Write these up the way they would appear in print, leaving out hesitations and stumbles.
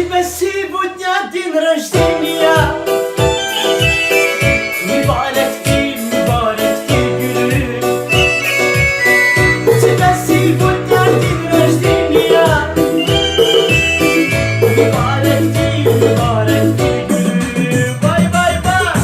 тебя сегодня день рождения. Mübarek gülüm. У тебя сегодня день рождения. Mübarek gülüm. Bay bay bay.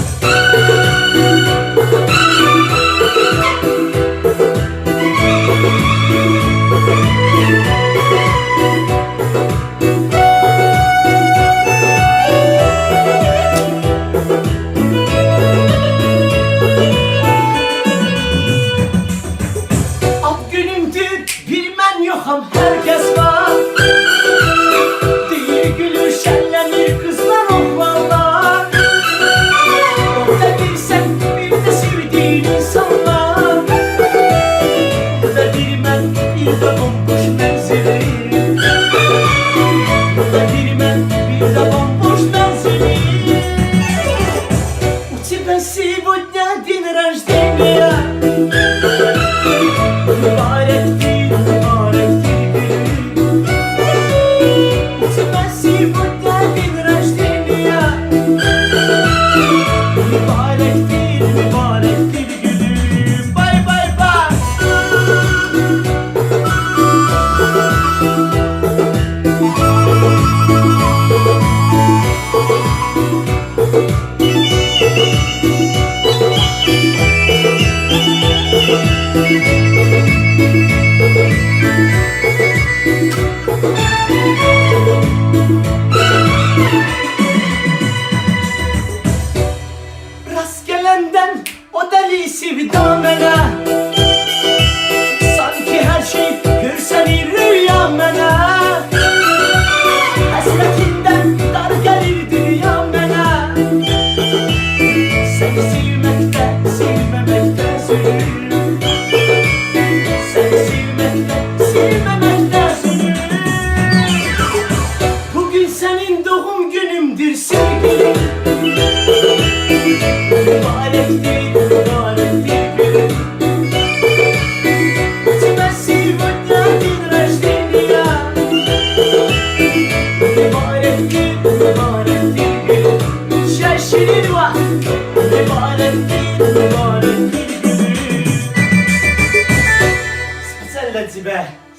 Yoxam herkes var. Deyir gülür şənlənir kızlar oğlanlar. Orada bir sən bir de sevdiğin insanlar. Burada bir mən bir de bomboş mənzilim. Burada bir mən bir de bomboş mənzilim. У тебя сегодня день рождения. Mübarek değil, mübarek değil. У тебя сегодня день рождения. Mübarek değil, mübarek değil gülüm. Bay bay bay. Rastgelenden o deli sevda mənə. Sanki her şey görsən rüya mənə. Həsrətindən dar gəlir dünya mənə. Səni sevməkdə, sevməməkdə zülüm. Səni sevməkdə, sevməməkdə zülüm. Bugün senin doğum günümdür sevgilim. Mübarek değil, mübarek değil gülüm. У тебя сегодня день рождения. Mübarek değil, mübarek değil gülüm. Şaşırır var. Mübarek değil, mübarek değil gülüm. Специально для тебя,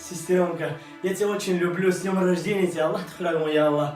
сестренка. Я тебя очень люблю. С днем рождения тебя. Аллах, моя Аллах.